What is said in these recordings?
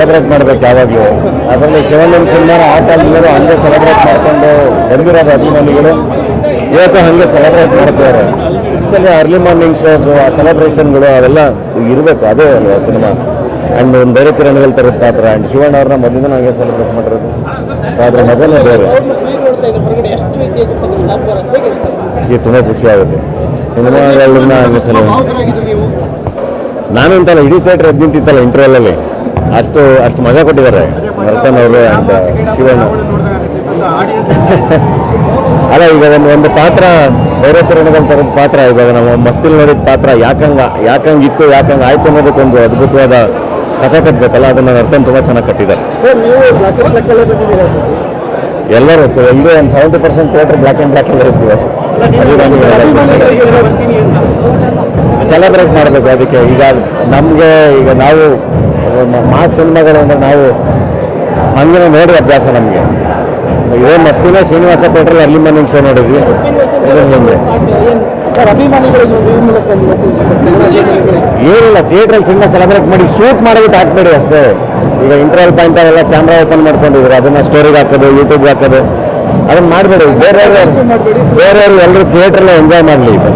Celebrate ಮಾಡ್ಬೇಕು ಯಾವಾಗಲೂ. ಅದರಲ್ಲಿ ಶಿವಲಿಂಗ ಸಿನಿಮಾನ ಆ ಕಾಲದಿಂದಲೂ ಹಂಗೆ ಸೆಲೆಬ್ರೇಟ್ ಮಾಡ್ಕೊಂಡು ಬಂದಿರೋದು ಅಭಿಮಾನಿಗಳು ಇವತ್ತು ಹಾಗೆ ಸೆಲೆಬ್ರೇಟ್ ಮಾಡ್ತಾರೆ. ಆ್ಯಕ್ಚುಲಿ ಅರ್ಲಿ ಮಾರ್ನಿಂಗ್ ಶೋಸು ಆ ಸೆಲೆಬ್ರೇಷನ್ಗಳು ಅವೆಲ್ಲ ಇರಬೇಕು, ಅದೇ ಅಲ್ವಾ ಸಿನಿಮಾ. ಆ್ಯಂಡ್ ಒಂದು ಬೇರೆ ಕಿರಣಗಳು ತರದ ಪಾತ್ರ ಆ್ಯಂಡ್ ಶಿವಣ್ಣ ಅವ್ರನ್ನ ಮೊದಲಿಂದ ಹಾಗೆ ಸೆಲೆಬ್ರೇಟ್ ಮಾಡಿರೋದು. ಸೊ ಅದ್ರ ಮಜಾನೇ ಬೇರೆ. ತುಂಬ ಖುಷಿ ಆಗುತ್ತೆ ಸಿನಿಮಾಗಳನ್ನ ಹಂಗೆ ನಾನು ಅಂತಲ್ಲ, ಇಡೀ ಥಿಯೇಟ್ರ್ ಎದ್ದು ನಿಂತಿತ್ತಲ್ಲ ಇಂಟರ್ವಲಲ್ಲಿ, ಅಷ್ಟು ಮಜಾ ಕೊಟ್ಟಿದ್ದಾರೆ ನರ್ತನ್ ಅವರು ಆ್ಯಂಡ್ ಶಿವಣ್ಣ. ಅಲ್ಲ, ಈಗ ಒಂದು ಪಾತ್ರ ಬೇರೆ ಕಿರಣಗಳ ಥರದ ಪಾತ್ರ, ಇವಾಗ ನಾವು ಮಸ್ತಿಲ್ ನೋಡಿದ ಪಾತ್ರ ಯಾಕಂಗಿತ್ತು ಆಯ್ತು ಅನ್ನೋದಕ್ಕೊಂದು ಅದ್ಭುತವಾದ ಕಥೆ ಕಟ್ಟಬೇಕಲ್ಲ, ಅದನ್ನು ನರ್ತನ್ ತುಂಬ ಚೆನ್ನಾಗಿ ಕಟ್ಟಿದ್ದಾರೆ. ಎಲ್ಲರೂ ಎಲ್ಲರೂ ಒಂದು 70% ಥಿಯೇಟ್ರ್ ಬ್ಲ್ಯಾಕ್ ಆ್ಯಂಡ್ ಬ್ಲ್ಯಾಕ್ ಎಲ್ಲ ಇರ್ತೀವಿ. ಸೆಲೆಬ್ರೇಟ್ ಮಾಡಬೇಕು. ಅದಕ್ಕೆ ಈಗ ನಾವು ಮಾಸ್ ಸಿನಿಮಾಗಳು ಅಂದರೆ ನಾವು ಹಂಗೆ ನೋಡಿ ಅಭ್ಯಾಸ ನಮಗೆ. ಸೊ ಇದೇ ಮಸ್ತಿನ ಶ್ರೀನಿವಾಸ ಥಿಯೇಟ್ರಲ್ಲಿ ಅರ್ಲಿ ಮಾರ್ನಿಂಗ್ ಶೋ ನೋಡಿದ್ವಿ. ಏನಿಲ್ಲ, ಥಿಯೇಟ್ರಲ್ಲಿ ಸಿನಿಮಾ ಸೆಲೆಬ್ರೇಟ್ ಮಾಡಿ ಶೂಟ್ ಮಾಡಿಬಿಟ್ಟು ಹಾಕ್ಬೇಡಿ ಅಷ್ಟೇ. ಈಗ ಇಂಟರ್ವಲ್ ಪಾಯಿಂಟ್ ಅವೆಲ್ಲ ಕ್ಯಾಮ್ರಾ ಓಪನ್ ಮಾಡ್ಕೊಂಡಿದ್ರು, ಅದನ್ನ ಸ್ಟೋರಿಗೆ ಹಾಕೋದು, ಯೂಟ್ಯೂಬ್ಗೆ ಹಾಕೋದು, ಅದನ್ನ ಮಾಡಬೇಡಿ. ಬೇರೆಯವರು ಎಲ್ಲರೂ ಥಿಯೇಟ್ರಲ್ಲೇ ಎಂಜಾಯ್ ಮಾಡಲಿ ಅಂತ.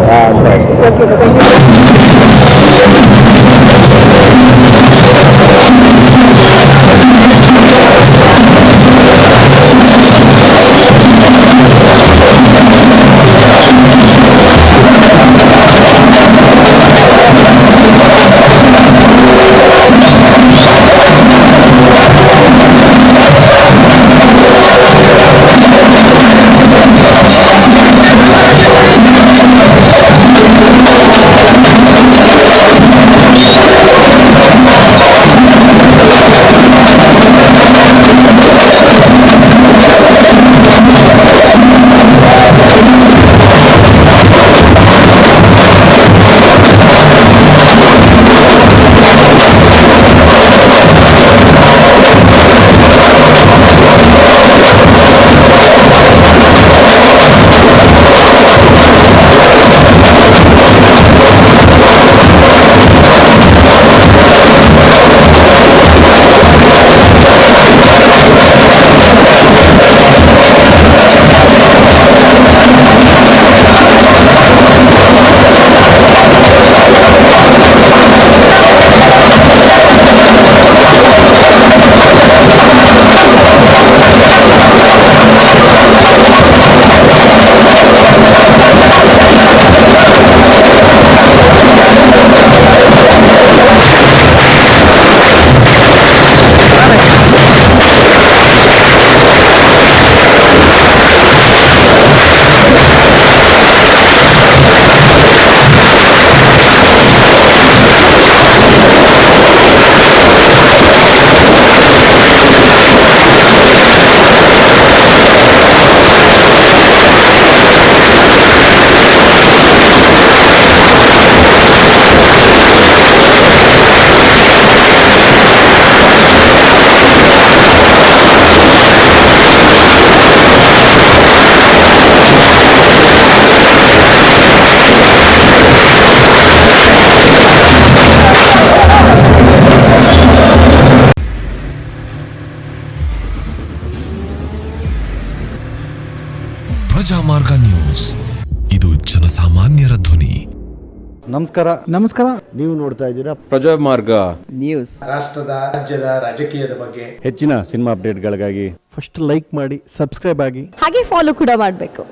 ಪ್ರಜಾಮಾರ್ಗ ನ್ಯೂಸ್, ಇದು ಜನಸಾಮಾನ್ಯರ ಧ್ವನಿ. ನಮಸ್ಕಾರ. ನೀವು ನೋಡ್ತಾ ಇದ್ದೀರಾ ಪ್ರಜಾಮಾರ್ಗ ನ್ಯೂಸ್. ರಾಷ್ಟ್ರದ ರಾಜ್ಯದ ರಾಜಕೀಯದ ಬಗ್ಗೆ ಹೆಚ್ಚಿನ ಸಿನಿಮಾ ಅಪ್ಡೇಟ್ಗಳಿಗಾಗಿ ಫಸ್ಟ್ ಲೈಕ್ ಮಾಡಿ, ಸಬ್ಸ್ಕ್ರೈಬ್ ಆಗಿ, ಹಾಗೆ ಫಾಲೋ ಕೂಡ ಮಾಡಬೇಕು.